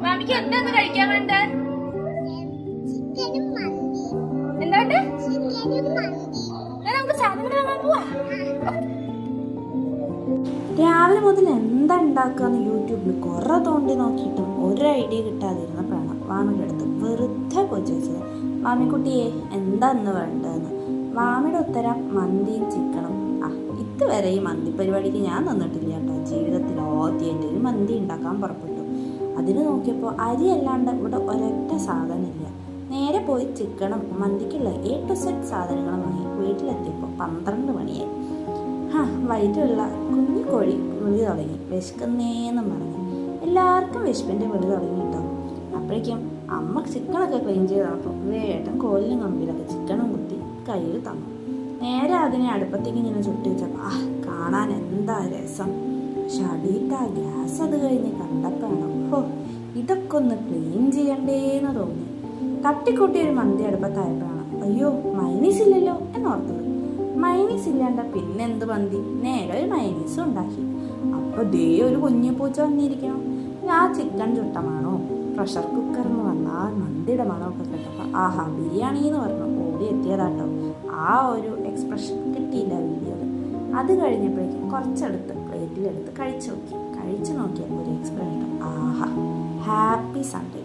മാമിക്ക് എന്താന്ന് കഴിക്കാൻ വേണ്ട? എന്താണ്ട് നമുക്ക് സാധനങ്ങൾ വാങ്ങാൻ പോവാ. രാവിലെ മുതൽ എന്താ ഉണ്ടാക്കാന്ന് യൂട്യൂബിൽ കുറെ തോണ്ടി നോക്കിയിട്ടും ഒരു ഐഡിയ കിട്ടാതിരുന്നപ്പോഴാണ് മാമിയുടെ അടുത്ത് വെറുതെ പോയി ചോദിച്ചത്, മാമിക്കുട്ടിയെ എന്താന്ന് വേണ്ടതെന്ന്. മാമിയുടെ ഉത്തരം മന്തിയും ചിക്കനും. ഇതുവരെ ഈ മന്തി പരിപാടിക്ക് ഞാൻ നിന്നിട്ടില്ല കേട്ടോ. ജീവിതത്തിൽ ആദ്യമായിട്ട് ഒരു മന്തി ഉണ്ടാക്കാൻ പുറപ്പെട്ടു. അതിന് നോക്കിയപ്പോൾ അരി അല്ലാണ്ട് ഇവിടെ ഒരൊറ്റ സാധനമില്ല. നേരെ പോയി ചിക്കനും മന്തിക്കുള്ള A to Z സാധനങ്ങളും വാങ്ങി വീട്ടിലെത്തിയപ്പോൾ 12 മണിയായി. വയറ്റിലുള്ള കുഞ്ഞു കോഴി വിളി തുടങ്ങി. വിശക്കുന്നേന്നും പറഞ്ഞു. എല്ലാവർക്കും വിശപ്പിൻ്റെ വിളി തുടങ്ങി കേട്ടോ. അപ്പോഴേക്കും അമ്മ ചിക്കനൊക്കെ ക്ലീൻ ചെയ്ത് തന്നപ്പോൾ വേട്ടൻ കോലിനും കമ്പിയിലൊക്കെ ചിക്കനും കുത്തി കയ്യിൽ തന്നു. നേരെ അതിനെ അടുപ്പത്തേക്ക് ഇങ്ങനെ ചുട്ടി വെച്ചപ്പോൾ കാണാൻ എന്താ രസം. ഷടീട്ടാ ഗ്യാസ് അത് കഴിഞ്ഞ് കണ്ടപ്പോഴാണോ ഇതൊക്കെ ഒന്ന് ക്ലീൻ ചെയ്യണ്ടേന്ന് തോന്നി. തട്ടിക്കൂട്ടിയൊരു മന്തി അടുപ്പത്തായപ്പോഴാണ് അയ്യോ മൈനീസ് ഇല്ലല്ലോ എന്നോർത്തത്. മൈനീസ് ഇല്ലാണ്ട പിന്നെന്ത് മന്തി? നേരെ ഒരു മൈനീസും ഉണ്ടാക്കി. അപ്പോൾ ദേ ഒരു കുഞ്ഞു പൂച്ച വന്നിരിക്കണം. ഞാൻ ചിക്കൻ ചുട്ടമാണോ പ്രഷർ കുക്കറിന് വന്നാൽ മന്തിയുടെ മണമൊക്കെ കേട്ടപ്പോൾ ബിരിയാണി എന്ന് പറഞ്ഞു ഓടി എത്തിയതാട്ടോ. ആ ഒരു എക്സ്പ്രഷൻ കിട്ടിയില്ല വീഡിയോയിൽ. അത് കഴിഞ്ഞപ്പോഴേക്കും കുറച്ചെടുത്ത് പ്ലേറ്റിലെടുത്ത് കഴിച്ചു നോക്കിയപ്പോൾ ഒരു എക്സ്പ്രഷൻ ഹാപ്പി സൺഡേ.